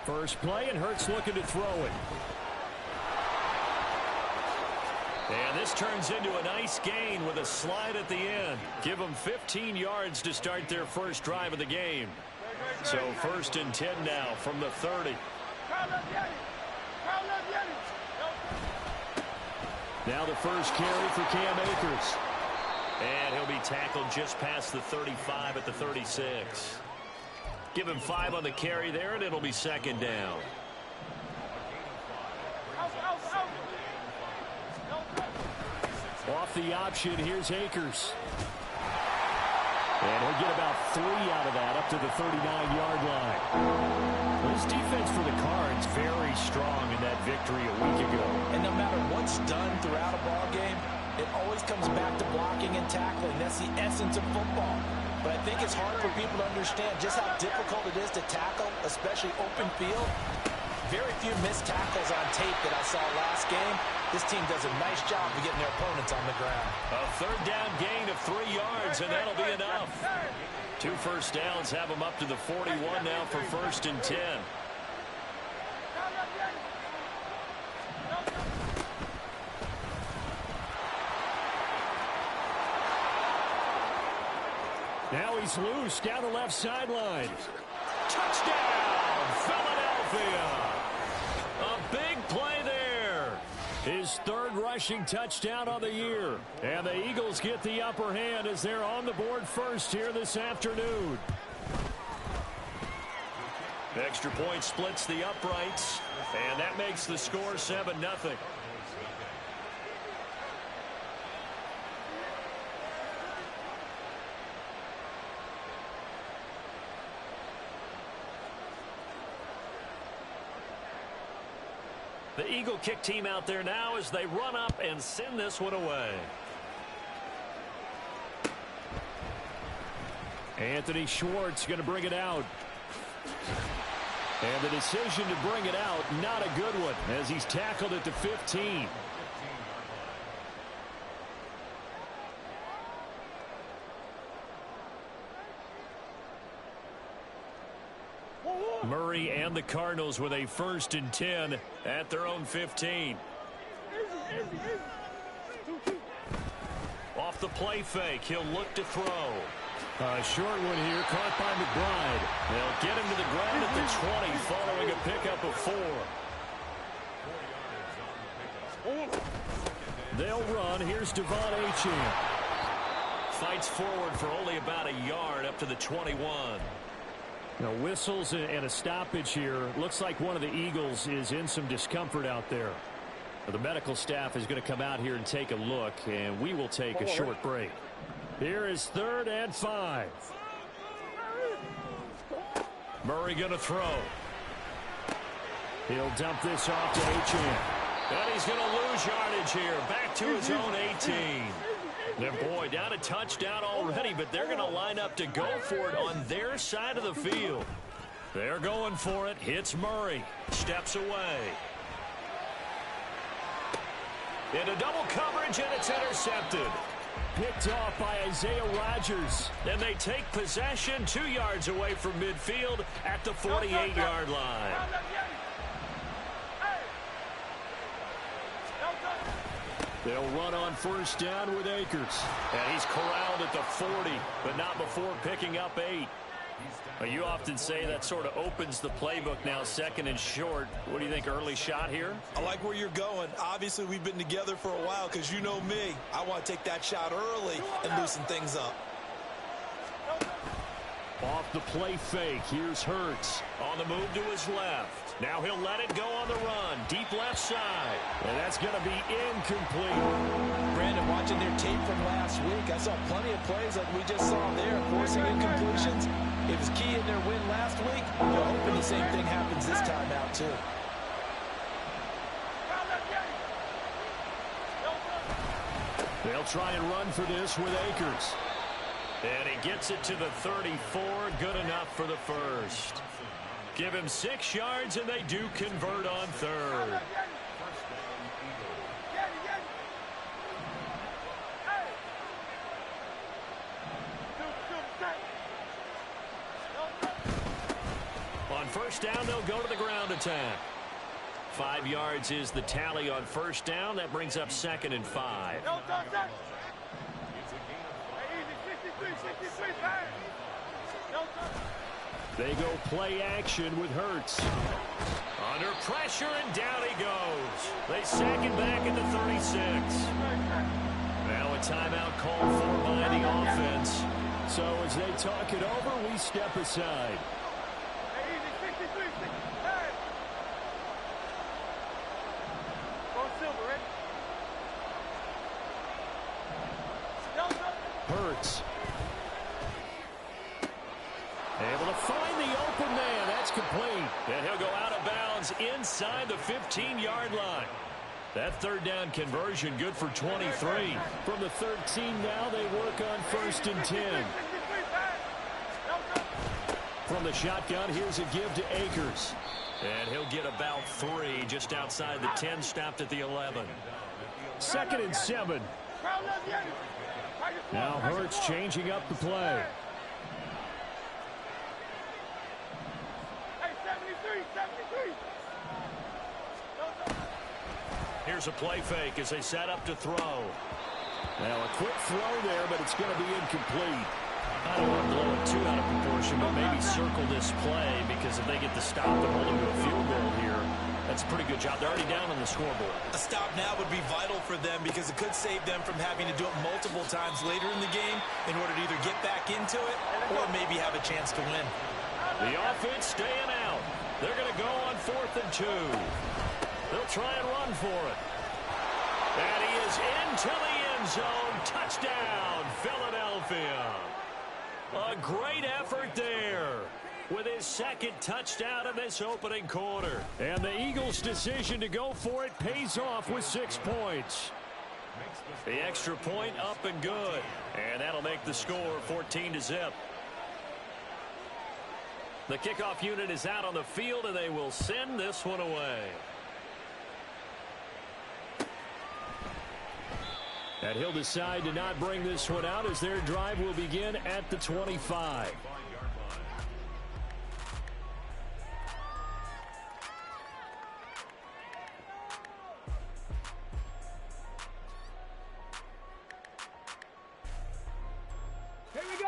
First play, and Hurts looking to throw it. And this turns into a nice gain with a slide at the end. Give them 15 yards to start their first drive of the game. So 1st and 10 now from the 30. Now the first carry for Cam Akers. And he'll be tackled just past the 35 at the 36. Give him 5 on the carry there, and it'll be 2nd down. Off the option, here's Akers. And he'll get about 3 out of that up to the 39-yard line. Well, this defense for the Cards very strong in that victory a week ago. And no matter what's done throughout a ball game, it always comes back to blocking and tackling. That's the essence of football. But I think it's hard for people to understand just how difficult it is to tackle, especially open field. Very few missed tackles on tape that I saw last game. This team does a nice job of getting their opponents on the ground. A 3rd down gain of 3 yards, and that'll be enough. 2 first downs have them up to the 41 now for 1st and 10. Now he's loose down the left sideline. Touchdown, Philadelphia! A big play there. His 3rd rushing touchdown on the year. And the Eagles get the upper hand as they're on the board first here this afternoon. Extra point splits the uprights, and that makes the score 7-0. The Eagle kick team out there now as they run up and send this one away. Anthony Schwartz going to bring it out. And the decision to bring it out, not a good one, as he's tackled at the 15. Murray and the Cardinals with a 1st and 10 at their own 15. Off the play fake, he'll look to throw. A short one here, caught by McBride. They'll get him to the ground at the 20 following a pickup of 4. They'll run. Here's Devon Achane. Fights forward for only about a yard up to the 21. Now whistles and a stoppage here. Looks like one of the Eagles is in some discomfort out there. The medical staff is going to come out here and take a look, and we will take a short break. Here is 3rd and 5. Murray going to throw. He'll dump this off to Achane. And he's going to lose yardage here. Back to his own 18. And boy, down a touchdown already, but they're going to line up to go for it on their side of the field. They're going for it. Hits Murray. Steps away. Into double coverage, and it's intercepted. Picked off by Isaiah Rodgers. And they take possession 2 yards away from midfield at the 48-yard line. They'll run on 1st down with Akers. And he's corralled at the 40, but not before picking up 8. You often say that sort of opens the playbook now, 2nd and short. What do you think, early shot here? I like where you're going. Obviously, we've been together for a while because you know me. I want to take that shot early and loosen things up. Off the play fake, here's Hurts. On the move to his left. Now he'll let it go on the run. Deep left side. And that's going to be incomplete. Brandon, watching their tape from last week, I saw plenty of plays like we just saw there, forcing incompletions. It was key in their win last week. You're hoping the same thing happens this time out, too. They'll try and run for this with Akers. And he gets it to the 34. Good enough for the first. Give him 6 yards, and they do convert on 3rd. On first down, they'll go to the ground attack. 5 yards is the tally on first down. That brings up 2nd and 5. They go play action with Hurts. Under pressure, and down he goes. They sack him back at the 36. Now a timeout called for by the offense. So as they talk it over, we step aside. Hurts. Able to find the open man. That's complete. And he'll go out of bounds inside the 15-yard line. That third down conversion good for 23. From the 13 now, they work on 1st and 10. From the shotgun, here's a give to Akers. And he'll get about 3 just outside the 10, stopped at the 11. 2nd and 7. Now Hurts changing up the play. Here's a play fake as they set up to throw. Now a quick throw there, but it's going to be incomplete. I don't want to blow it too out of proportion, but maybe circle this play, because if they get the stop and hold them to a field goal here, that's a pretty good job. They're already down on the scoreboard. A stop now would be vital for them, because it could save them from having to do it multiple times later in the game in order to either get back into it or maybe have a chance to win. The offense staying out. They're going to go on 4th and 2. They'll try and run for it. And he is into the end zone. Touchdown, Philadelphia. A great effort there with his 2nd touchdown in this opening quarter. And the Eagles' decision to go for it pays off with 6 points. The extra point up and good. And that'll make the score 14-0. The kickoff unit is out on the field, and they will send this one away. And he'll decide to not bring this one out as their drive will begin at the 25.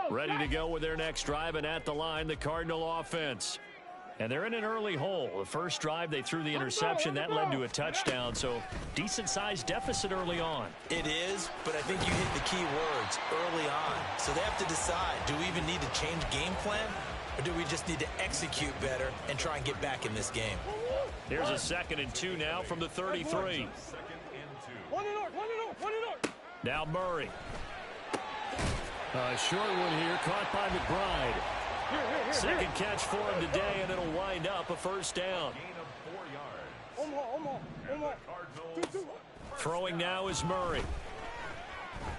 Ready to go with their next drive, and at the line, the Cardinal offense. And they're in an early hole. The first drive, they threw the interception. That led to a touchdown, so decent-sized deficit early on. It is, but I think you hit the key words, early on. So they have to decide, do we even need to change game plan, or do we just need to execute better and try and get back in this game? Here's a 2nd and 2 now from the 33. Now Murray. A short one here, caught by McBride. Second catch for him today, and it'll wind up a first down. Throwing now is Murray.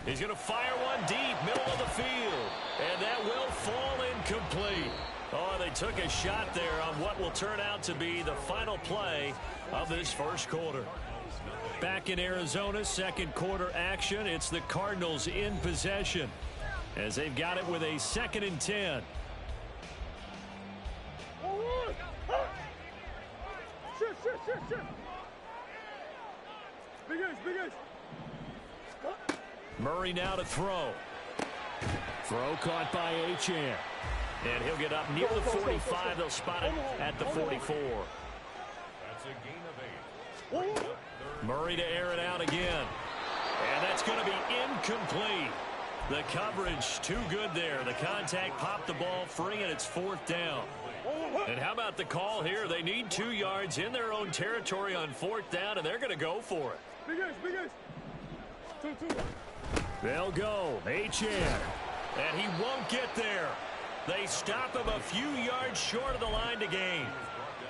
He's going to fire one deep, middle of the field. And that will fall incomplete. Oh, they took a shot there on what will turn out to be the final play of this first quarter. Back in Arizona, 2nd quarter action. It's the Cardinals in possession, as they've got it with a 2nd and 10. Murray now to throw. Throw caught by Achane. And he'll get up near the 45. They'll spot it at the 44. That's a gain of 8. Murray to air it out again. And that's going to be incomplete. The coverage too good there. The contact popped the ball free, and it's 4th down. And how about the call here? They need 2 yards in their own territory on 4th down, and they're going to go for it. They'll go. Achane. And he won't get there. They stop him a few yards short of the line to gain.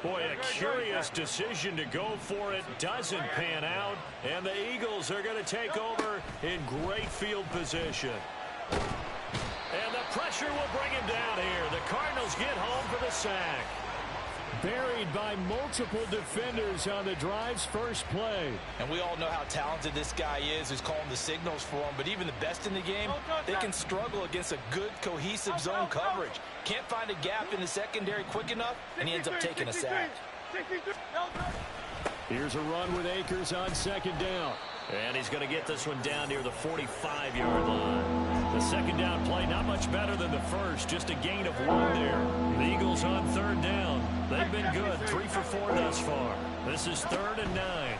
Boy, a curious decision to go for it. Doesn't pan out. And the Eagles are going to take over in great field position. And the pressure will bring him down here. The Cardinals get home for the sack. Buried by multiple defenders on the drive's first play. And we all know how talented this guy is who's calling the signals for him. But even the best in the game, they can struggle against a good, cohesive zone coverage. Can't find a gap in the secondary quick enough, and he ends up taking a sack. Here's a run with Akers on second down. And he's going to get this one down near the 45-yard line. The second down play not much better than the first, just a gain of 1 there. The Eagles on third down. They've been good, 3 for 4 thus far. This is 3rd and 9.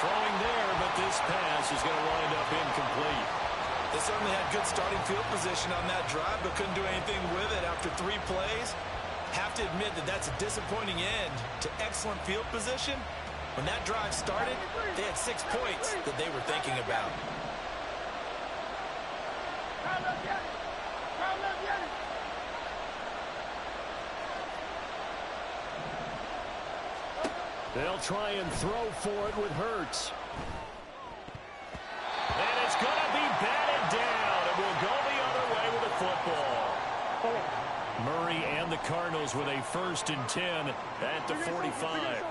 Throwing there, but this pass is going to wind up incomplete. They certainly had good starting field position on that drive, but couldn't do anything with it after 3 plays. Have to admit that that's a disappointing end to excellent field position. When that drive started, they had 6 points that they were thinking about. They'll try and throw for it with Hurts. And it's going to be batted down. It will go the other way with the football. Murray and the Cardinals with a 1st and 10 at the 45.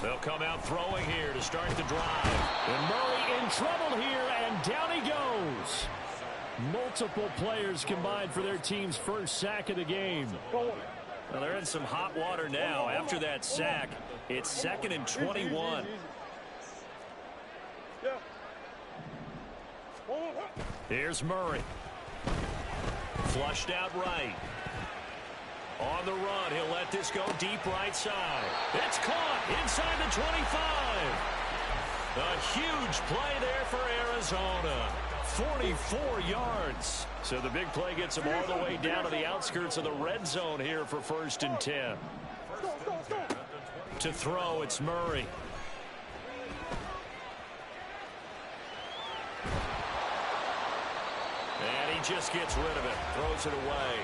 They'll come out throwing here to start the drive. And Murray in trouble here, and down he goes. Multiple players combined for their team's first sack of the game. Well, they're in some hot water now. After that sack, it's 2nd and 21. Here's Murray. Flushed out right. On the run, he'll let this go deep right side. It's caught inside the 25. A huge play there for Arizona. 44 yards. So the big play gets him all the way down to the outskirts of the red zone here for 1st and 10. To throw, it's Murray. And he just gets rid of it. Throws it away.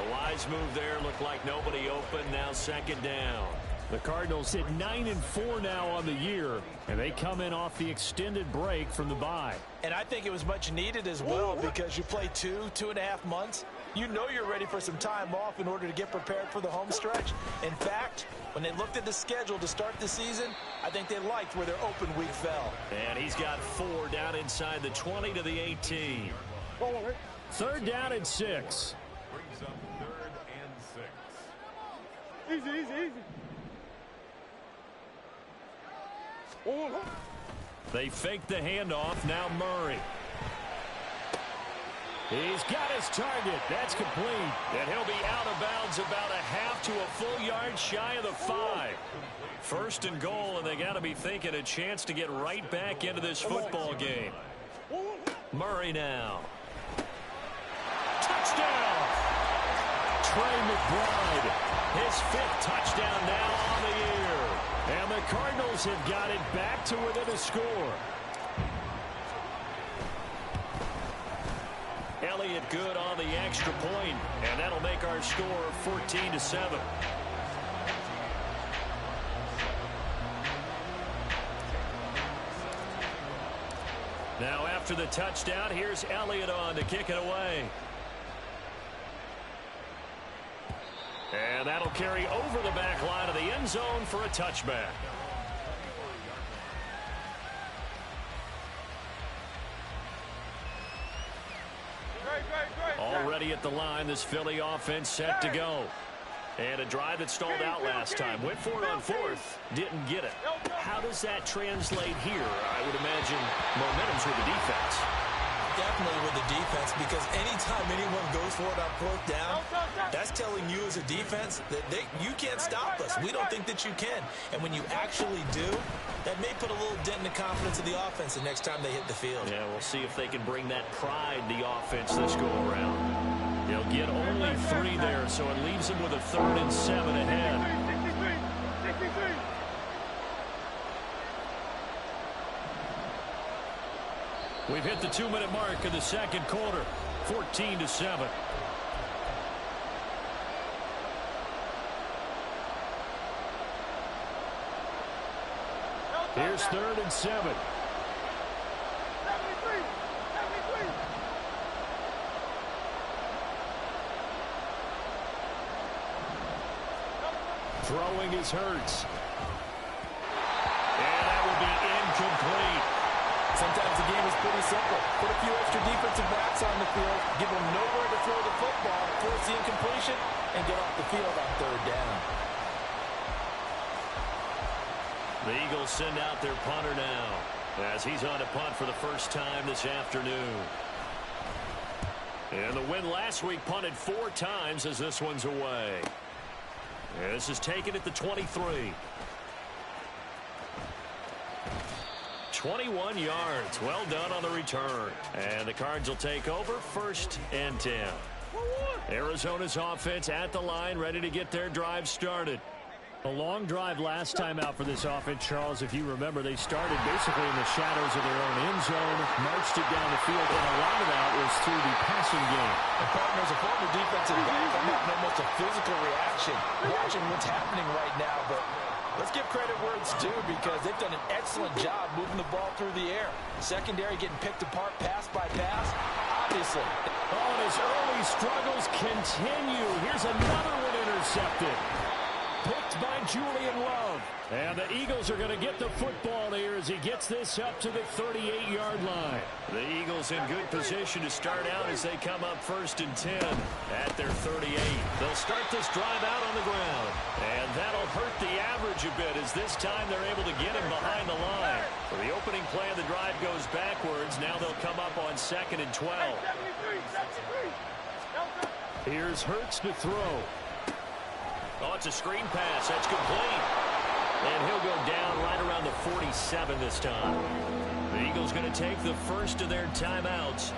A wise move there. Looked like nobody open. Now 2nd down. The Cardinals sit 9-4 now on the year, and they come in off the extended break from the bye. And I think it was much needed as well, because you play 2.5 months. You know you're ready for some time off in order to get prepared for the home stretch. In fact, when they looked at the schedule to start the season, I think they liked where their open week fell. And he's got 4 down inside the 20 to the 18. 3rd down and 6. Brings up 3rd and 6. Easy. They fake the handoff. Now Murray. He's got his target. That's complete. And he'll be out of bounds about a half to a full yard shy of the 5. 1st and goal, and they got to be thinking a chance to get right back into this football game. Murray now. Touchdown! Trey McBride. His 5th touchdown now on the year. And the Cardinals have got it back to within a score. Elliott good on the extra point, and that'll make our score 14-7. Now after the touchdown, here's Elliott on to kick it away. And that'll carry over the back line of the end zone for a touchback. Already at the line, this Philly offense set to go. And a drive that stalled out last time. Went for it on 4th. Didn't get it. How does that translate here? I would imagine momentum's with the defense. Definitely with the defense, because anytime anyone goes for it on 4th down, that's telling you as a defense that you can't stop us. We don't think that you can. And when you actually do, that may put a little dent in the confidence of the offense the next time they hit the field. Yeah, we'll see if they can bring that pride, the offense, this go-around. They'll get only 3 there, so it leaves them with a 3rd and 7 ahead. We've hit the 2-minute mark of the 2nd quarter, 14-7. Here's 3rd and 7. Throwing is Hurts. And that will be incomplete. Sometimes the game is pretty simple. Put a few extra defensive backs on the field, give them nowhere to throw the football, force the incompletion, and get off the field on third down. The Eagles send out their punter now as he's on to punt for the first time this afternoon. And the win last week punted 4 times as this one's away. And this is taken at the 23. 21 yards. Well done on the return. And the Cards will take over 1st and 10. Arizona's offense at the line, ready to get their drive started. A long drive last time out for this offense, Charles. If you remember, they started basically in the shadows of their own end zone, marched it down the field, and a lot of that was through the passing game. And partners, a former defensive back, I'm having almost a physical reaction watching what's happening right now, but let's give credit where it's due because they've done an excellent job moving the ball through the air. Secondary getting picked apart pass by pass, obviously. Oh, and his early struggles continue. Here's another one intercepted. Picked by Julian Love. And the Eagles are going to get the football here as he gets this up to the 38-yard line. The Eagles in good position to start out as they come up 1st and 10 at their 38. They'll start this drive out on the ground. And that'll hurt the average a bit as this time they're able to get him behind the line. So the opening play of the drive goes backwards. Now they'll come up on 2nd and 12. Here's Hurts to throw. Oh, it's a screen pass. That's complete. And he'll go down right around the 47 this time. The Eagles going to take the first of their timeouts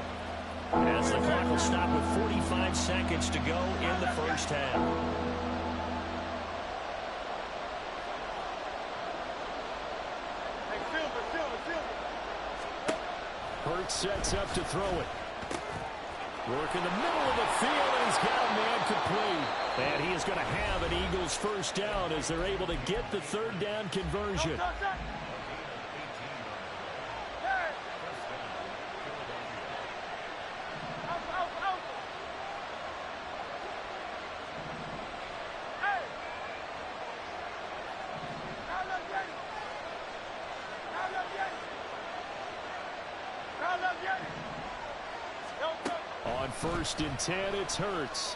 as the clock will stop with 45 seconds to go in the first half. Hurts sets up to throw it. Work in the middle of the field, and he's got a man complete. And he is going to have an Eagles first down as they're able to get the 3rd down conversion. On 1st and 10, it's Hurts.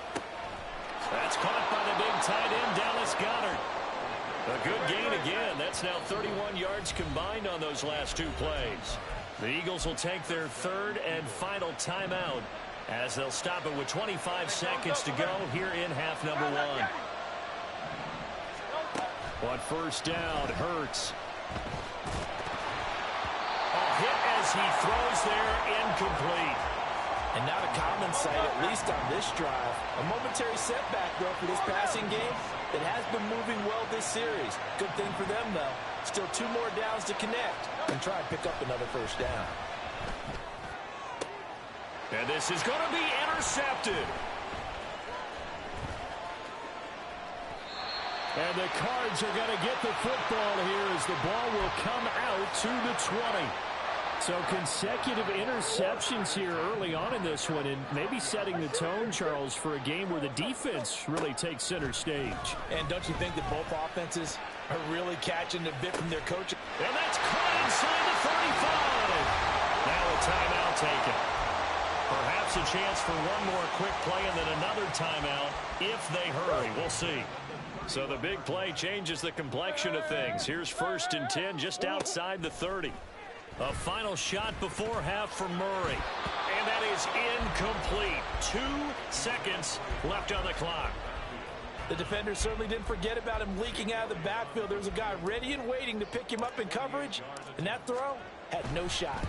That's caught by the big tight end, Dallas Goedert. A good gain again. That's now 31 yards combined on those last 2 plays. The Eagles will take their 3rd and final timeout as they'll stop it with 25 seconds to go here in half number 1. On 1st down, Hurts. A hit as he throws there, incomplete. And not a common sight, at least on this drive. A momentary setback, though, for this passing game that has been moving well this series. Good thing for them, though. Still 2 more downs to connect and try and pick up another first down. And this is going to be intercepted. And the Cards are going to get the football here as the ball will come out to the 20. So consecutive interceptions here early on in this one, and maybe setting the tone, Charles, for a game where the defense really takes center stage. And don't you think that both offenses are really catching the bit from their coach? And that's caught inside the 35. Now a timeout taken. Perhaps a chance for one more quick play and then another timeout if they hurry. We'll see. So the big play changes the complexion of things. Here's 1st and 10 just outside the 30. A final shot before half for Murray. And that is incomplete. 2 seconds left on the clock. The defender certainly didn't forget about him leaking out of the backfield. There was a guy ready and waiting to pick him up in coverage. And that throw had no shot.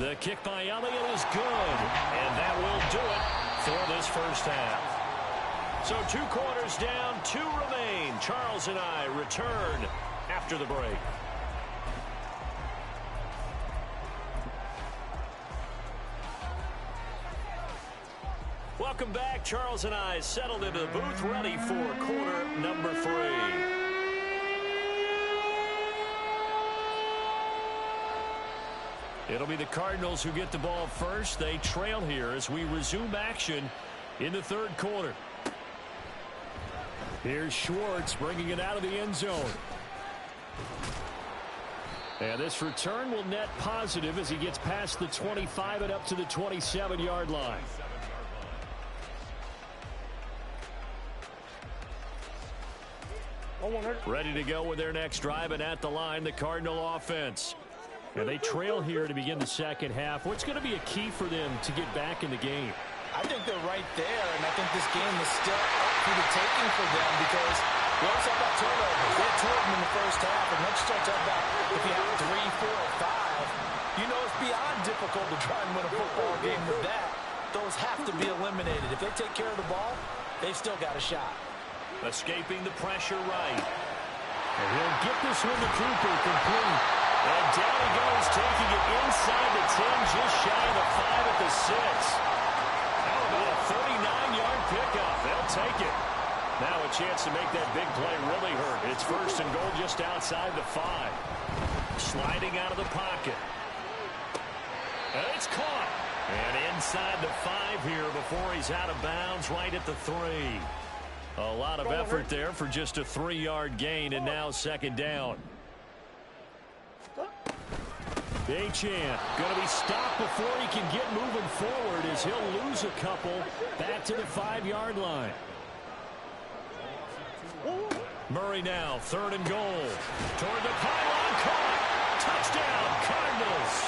The kick by Elliott is good. And that will do it for this first half. So 2 quarters down, 2 remain. Charles and I return after the break. Welcome back. Charles and I settled into the booth, ready for quarter number 3. It'll be the Cardinals who get the ball first. They trail here as we resume action in the 3rd quarter. Here's Schwartz bringing it out of the end zone. And this return will net positive as he gets past the 25 and up to the 27-yard line. Ready to go with their next drive, and at the line, the Cardinal offense. And they trail here to begin the second half. What's going to be a key for them to get back in the game? I think they're right there, and I think this game is still up for the taking for them because we also have turnovers. They had 2 of them in the first half, and let's start talking about if you have 3, 4, or 5, you know it's beyond difficult to try and win a football game with that. Those have to be eliminated. If they take care of the ball, they've still got a shot. Escaping the pressure right. And he'll get this one to Cooper complete. And down he goes, taking it inside the 10, just shy of the 5 at the 6. How about a 39-yard pickup? They'll take it. Now a chance to make that big play really hurt. It's first and goal just outside the 5. Sliding out of the pocket. And it's caught. And inside the 5 here before he's out of bounds right at the 3. A lot of effort there for just a 3-yard gain, and now second down. Achane going to be stopped before he can get moving forward as he'll lose a couple back to the 5-yard line. Murray now, 3rd and goal. Toward the pylon, caught. Touchdown, Cardinals.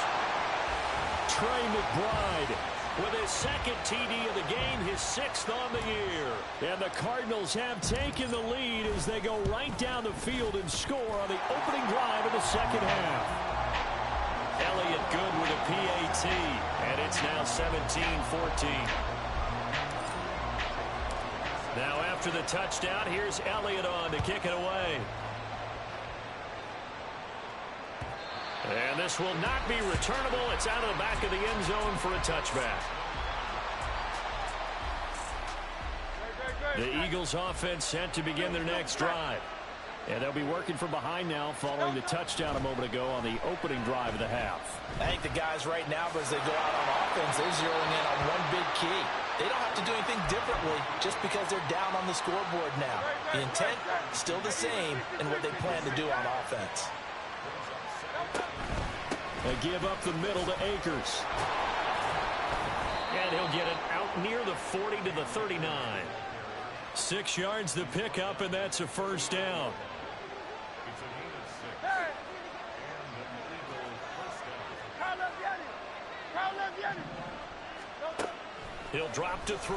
Trey McBride with his 2nd TD of the game, his 6th on the year. And the Cardinals have taken the lead as they go right down the field and score on the opening drive of the second half. Elliott good with a PAT, and it's now 17-14. Now after the touchdown, here's Elliott on to kick it away. And this will not be returnable. It's out of the back of the end zone for a touchback. The Eagles offense set to begin their next drive. And they'll be working from behind now following the touchdown a moment ago on the opening drive of the half. I think the guys right now, as they go out on offense, they're zeroing in on one big key. They don't have to do anything differently just because they're down on the scoreboard now. The intent, still the same in what they plan to do on offense. They give up the middle to Akers. And he'll get it out near the 40 to the 39. 6 yards to pick up, and that's a first down. He'll drop to throw.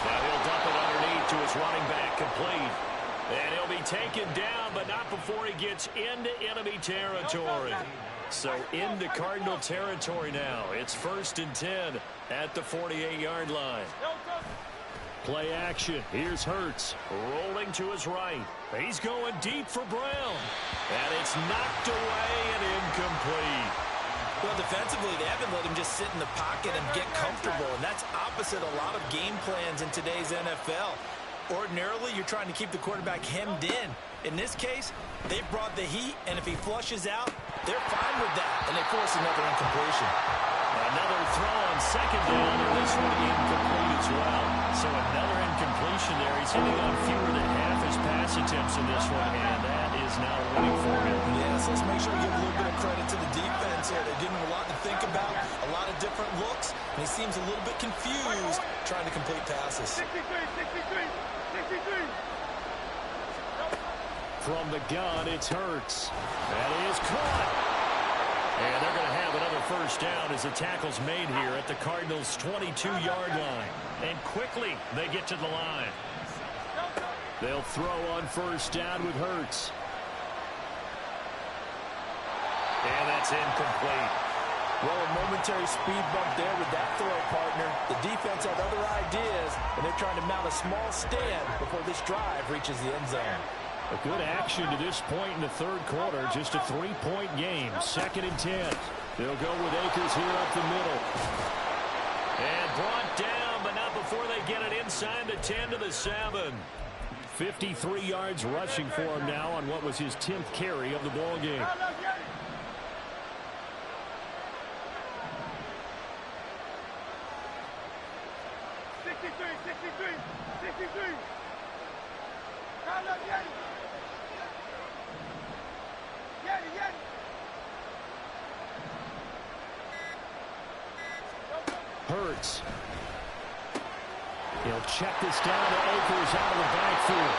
Now he'll dump it underneath to his running back, complete. And he'll be taken down, but not before he gets into enemy territory. So into Cardinal territory now. It's 1st and 10 at the 48-yard line. Play action. Here's Hurts. Rolling to his right. He's going deep for Brown. And it's knocked away and incomplete. Well, defensively, they haven't let him just sit in the pocket and get comfortable, and that's opposite a lot of game plans in today's NFL. Ordinarily, you're trying to keep the quarterback hemmed in. In this case, they've brought the heat, and if he flushes out, they're fine with that, and they force another incompletion. Another throw on second down, and this one incomplete as well. So another incompletion there. He's hitting on fewer than half his pass attempts in this one, and that is not winning for him. Yes, let's make sure we give a little bit of credit to the defense here. They're giving him a lot to think about, a lot of different looks, and he seems a little bit confused trying to complete passes. 63. From the gun, it's Hurts. That is caught. And they're going to have another first down as the tackle's made here at the Cardinals' 22-yard line. And quickly, they get to the line. They'll throw on first down with Hurts. And that's incomplete. Well, a momentary speed bump there with that throw, partner. The defense had other ideas, and they're trying to mount a small stand before this drive reaches the end zone. A good action to this point in the third quarter. Just a 3-point game. 2nd and 10. They'll go with Akers here up the middle. And brought down, but not before they get it inside the 10 to the 7. 53 yards rushing for him now on what was his 10th carry of the ball game. Hurts. He'll check this down to Akers out of the backfield.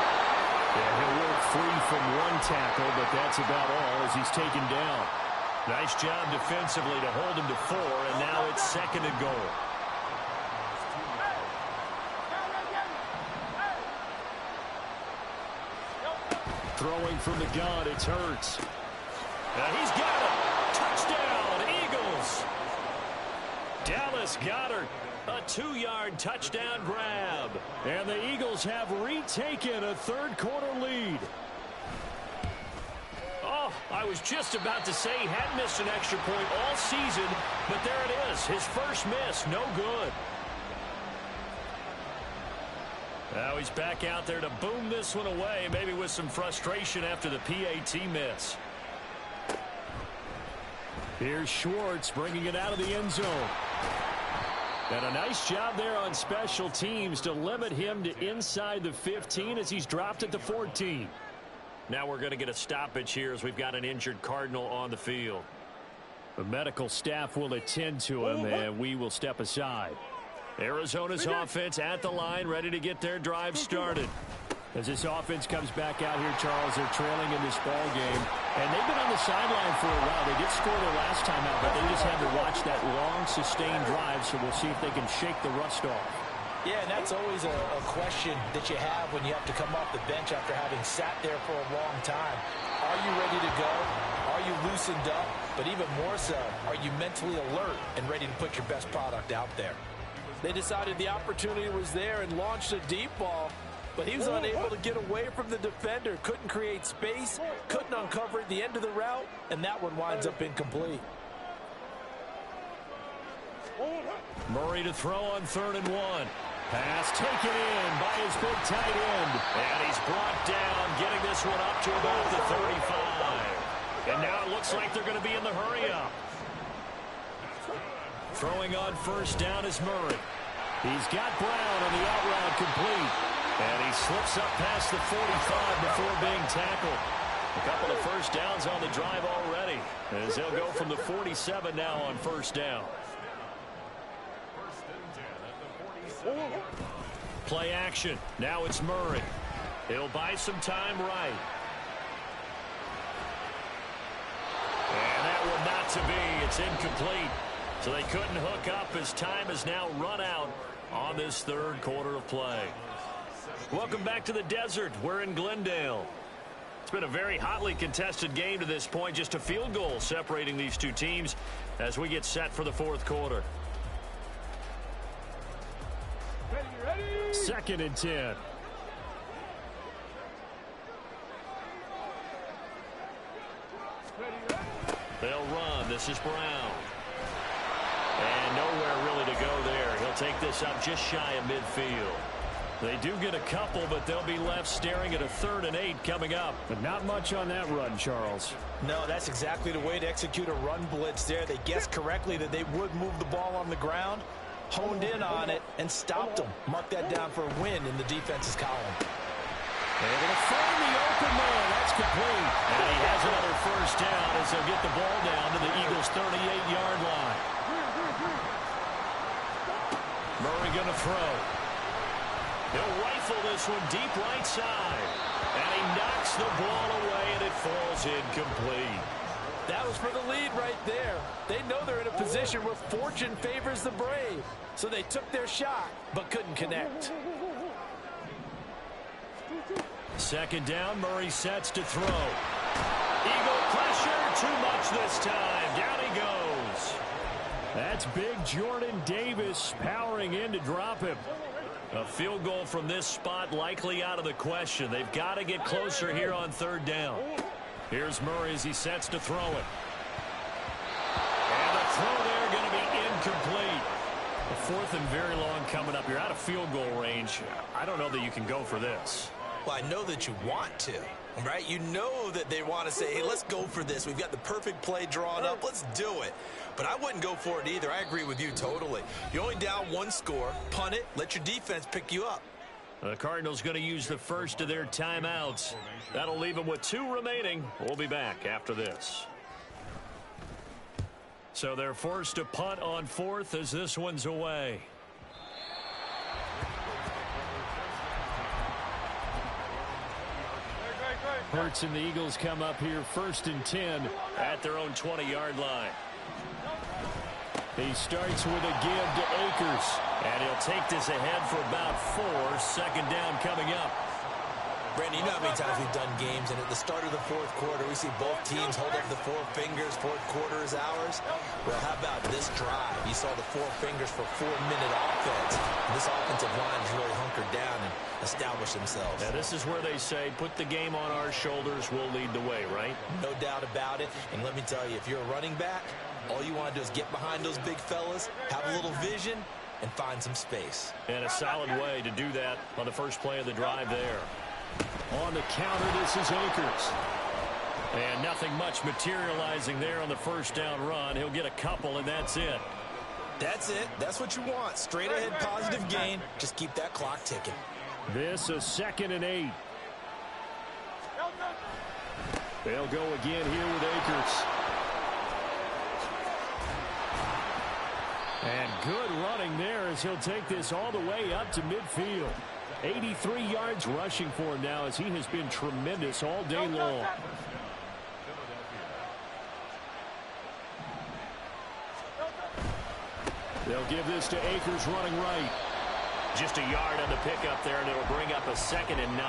Yeah, he'll work free from one tackle, but that's about all as he's taken down. Nice job defensively to hold him to 4, and now it's 2nd and goal. Throwing from the gun, it's Hurts. He's got it. Touchdown, Eagles. Dallas Goedert, a 2-yard touchdown grab. And the Eagles have retaken a third-quarter lead. Oh, I was just about to say he hadn't missed an extra point all season, but there it is. His first miss, no good. Now he's back out there to boom this one away, maybe with some frustration after the PAT miss. Here's Schwartz bringing it out of the end zone. And a nice job there on special teams to limit him to inside the 15 as he's dropped at the 14. Now we're going to get a stoppage here as we've got an injured Cardinal on the field. The medical staff will attend to him, and we will step aside. Arizona's offense at the line, ready to get their drive started. As this offense comes back out here, Charles, they're trailing in this ball game. And they've been on the sideline for a while. They did score their last time out, but they just had to watch that long, sustained drive, so we'll see if they can shake the rust off. Yeah, and that's always a question that you have when you have to come off the bench after having sat there for a long time. Are you ready to go? Are you loosened up? But even more so, are you mentally alert and ready to put your best product out there? They decided the opportunity was there and launched a deep ball, but he was unable to get away from the defender, couldn't create space, couldn't uncover at the end of the route, and that one winds up incomplete. Murray to throw on 3rd and 1. Pass taken in by his big tight end. And he's brought down, getting this one up to about the 35. And now it looks like they're going to be in the hurry-up. Throwing on 1st down is Murray. He's got Brown on the out route complete. And he slips up past the 45 before being tackled. A couple of 1st downs on the drive already, as they'll go from the 47 now on 1st down. Play action. Now it's Murray. He'll buy some time right. And that one not to be. It's incomplete. So they couldn't hook up as time has now run out on this 3rd quarter of play. Welcome back to the desert. We're in Glendale. It's been a very hotly contested game to this point. Just a field goal separating these two teams as we get set for the 4th quarter. 2nd and 10. They'll run. This is Brown. And nowhere really to go there. He'll take this up just shy of midfield. They do get a couple, but they'll be left staring at a 3rd and 8 coming up. But not much on that run, Charles. No, that's exactly the way to execute a run blitz there. They guessed correctly that they would move the ball on the ground, honed in on it, and stopped them. Mark that down for a win in the defense's column. They're going to find the open man. That's complete. And he has another 1st down as they'll get the ball down to the Eagles' 38-yard line. Murray going to throw. He'll rifle this one deep right side. And he knocks the ball away, and it falls incomplete. That was for the lead right there. They know they're in a position where fortune favors the brave. So they took their shot, but couldn't connect. 2nd down, Murray sets to throw. Eagle pressure, too much this time. Down he goes. That's big Jordan Davis powering in to drop him. A field goal from this spot likely out of the question. They've got to get closer here on 3rd down. Here's Murray as he sets to throw it. And the throw there going to be incomplete. The 4th and very long coming up. You're out of field goal range. I don't know that you can go for this. Well, I know that you want to, Right? You know that they want to say, hey, let's go for this. We've got the perfect play drawn up. Let's do it. But I wouldn't go for it either. I agree with you totally. You're only down one score. Punt it. Let your defense pick you up. The Cardinals going to use the first of their timeouts. That'll leave them with 2 remaining. We'll be back after this. So they're forced to punt on 4th as this one's away. Hurts and the Eagles come up here 1st and 10 at their own 20-yard line. He starts with a give to Akers. And he'll take this ahead for about 4. 2nd down coming up. Brandon, you know how many times we've done games, and at the start of the 4th quarter, we see both teams hold up the 4 fingers. 4th quarter is ours. Well, how about this drive? You saw the 4 fingers for 4-minute offense. And this offensive line has really hunkered down and established themselves. Now, this is where they say, put the game on our shoulders, we'll lead the way, right? No doubt about it. And let me tell you, if you're a running back, all you want to do is get behind those big fellas, have a little vision, and find some space. And a solid way to do that on the first play of the drive there. On the counter, this is Akers. And nothing much materializing there on the first down run. He'll get a couple, and that's it. That's it. That's what you want. Straight ahead positive gain. Just keep that clock ticking. This is 2nd and 8. They'll go again here with Akers. And good running there as he'll take this all the way up to midfield. 83 yards rushing for him now as he has been tremendous all day long. They'll give this to Akers running right. Just a yard on the pickup there, and it'll bring up a 2nd and 9.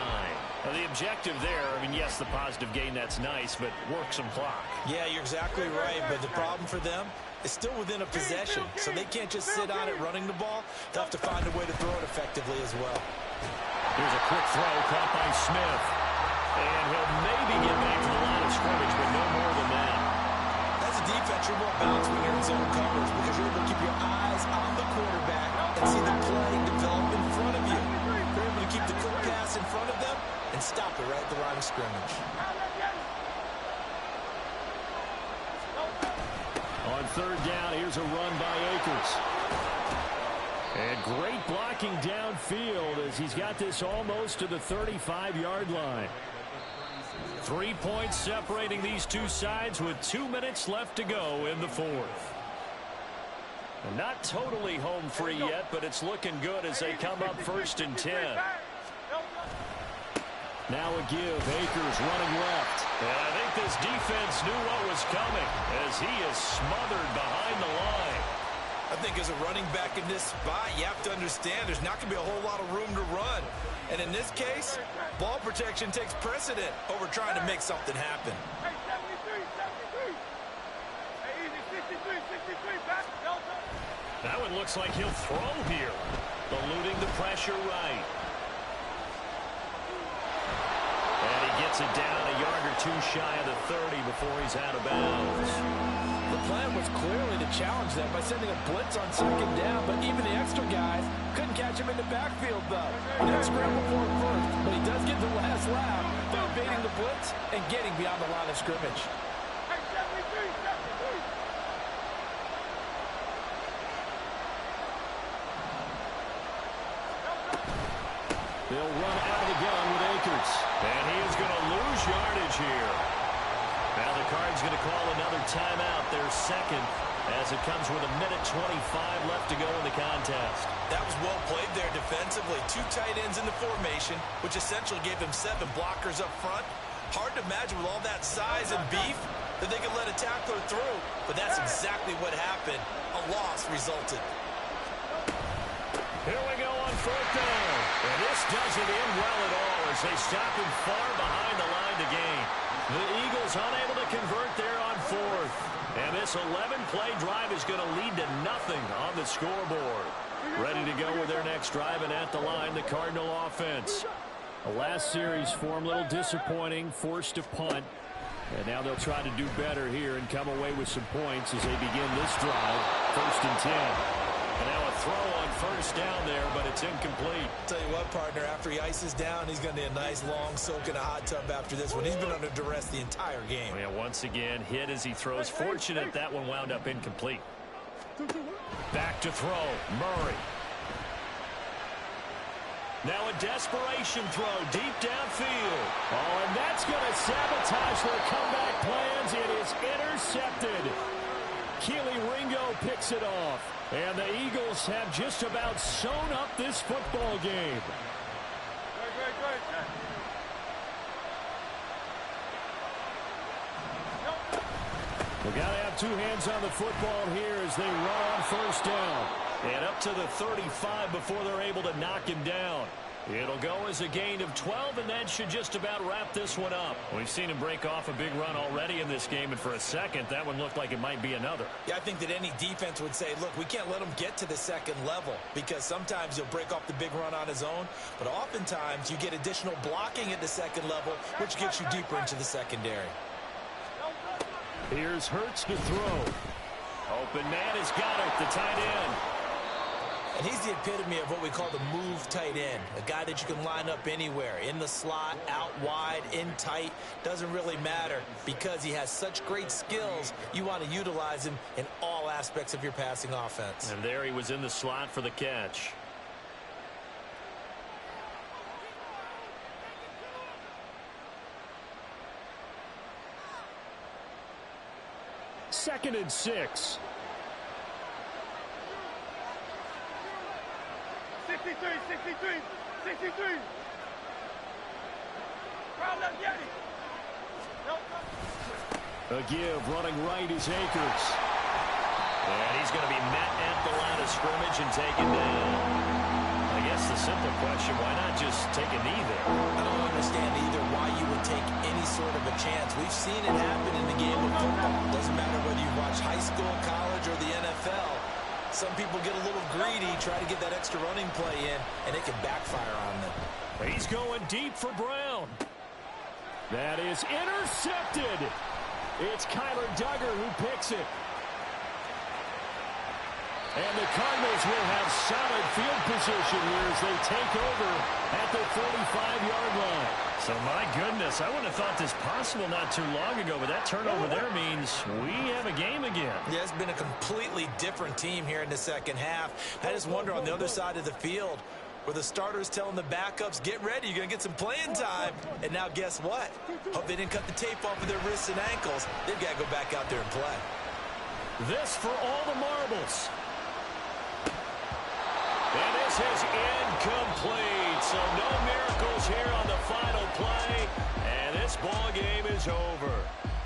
Now, the objective there, I mean, yes, the positive gain, that's nice, but work some clock. Yeah, you're exactly right, but the problem for them is still within a possession, so they can't just sit on it running the ball. They'll have to find a way to throw it effectively as well. Here's a quick throw caught by Smith. And he'll maybe get back to the line of scrimmage, but no more than that. As a defense, you're more balanced when you're in zone coverage because you're able to keep your eyes on the quarterback and see the play develop in front of you. You're able to keep the quick pass in front of them and stop it right at the line of scrimmage. On 3rd down, here's a run by Akers. And great blocking downfield as he's got this almost to the 35-yard line. 3 points separating these two sides with 2 minutes left to go in the 4th. And not totally home free yet, but it's looking good as they come up 1st and 10. Now a give. Akers running left. And I think this defense knew what was coming as he is smothered behind the line. I think as a running back in this spot, you have to understand there's not going to be a whole lot of room to run. And in this case, ball protection takes precedent over trying to make something happen. That one looks like he'll throw here. Eluding the pressure right. And he gets it down a yard or 2 shy of the 30 before he's out of bounds. The plan was clearly to challenge them by sending a blitz on 2nd down, but even the extra guys couldn't catch him in the backfield, though. He didn't scramble for it first, but he does get the last laugh by evading the blitz and getting beyond the line of scrimmage. They'll run out of the gun with Akers. And he is going to lose yardage here. Now the Cards going to call another timeout, their 2nd, as it comes with 1:25 left to go in the contest. That was well played there defensively. 2 tight ends in the formation, which essentially gave them 7 blockers up front. Hard to imagine with all that size and beef that they could let a tackler through, but that's exactly what happened. A loss resulted. Here we go on 4th down. And this doesn't end well at all as they stop him far behind the line to gain. The Eagles unable to convert there on 4th. And this 11-play drive is going to lead to nothing on the scoreboard. Ready to go with their next drive, and at the line, the Cardinal offense. The last series for him, a little disappointing, forced to punt. And now they'll try to do better here and come away with some points as they begin this drive. 1st and 10. And now a throw on first down there, but it's incomplete. Tell you what, partner, after he ices down, he's going to need a nice long soak in a hot tub after this one. He's been under duress the entire game. Yeah, once again, hit as he throws. Fortunate that one wound up incomplete. Back to throw, Murray. Now a desperation throw deep downfield. Oh, and that's going to sabotage their comeback plans. It is intercepted. Keely Ringo picks it off. And the Eagles have just about sewn up this football game. We got to have two hands on the football here as they run on first down. And up to the 35 before they're able to knock him down. It'll go as a gain of 12, and that should just about wrap this one up. We've seen him break off a big run already in this game, and for a second, that one looked like it might be another. Yeah, I think that any defense would say, look, we can't let him get to the second level, because sometimes he'll break off the big run on his own, but oftentimes you get additional blocking at the second level, which gets you deeper into the secondary. Here's Hurts to throw. Open man has got it, the tight end. And he's the epitome of what we call the move tight end, a guy that you can line up anywhere, in the slot, out wide, in tight, doesn't really matter. Because he has such great skills, you want to utilize him in all aspects of your passing offense. And there he was in the slot for the catch. Second and 6. 63. A give, running right is Akers. And he's going to be met at the line of scrimmage and taken down. I guess the simple question, why not just take a knee there? I don't understand either why you would take any sort of a chance. We've seen it happen in the game of football. Doesn't matter whether you watch high school, college, or the NFL. Some people get a little greedy, try to get that extra running play in, and it can backfire on them. He's going deep for Brown. That is intercepted. It's Kyler Duggar who picks it. And the Cardinals will have solid field position here as they take over at the 45-yard line. So, my goodness, I wouldn't have thought this possible not too long ago, but that turnover there means we have a game again. Yeah, it's been a completely different team here in the second half. I just wonder on the other side of the field, where the starters telling the backups, get ready, you're going to get some playing time. And now guess what? Hope they didn't cut the tape off of their wrists and ankles. They've got to go back out there and play. This for all the marbles. And this is incomplete. So no miracles here on the final play. And this ball game is over.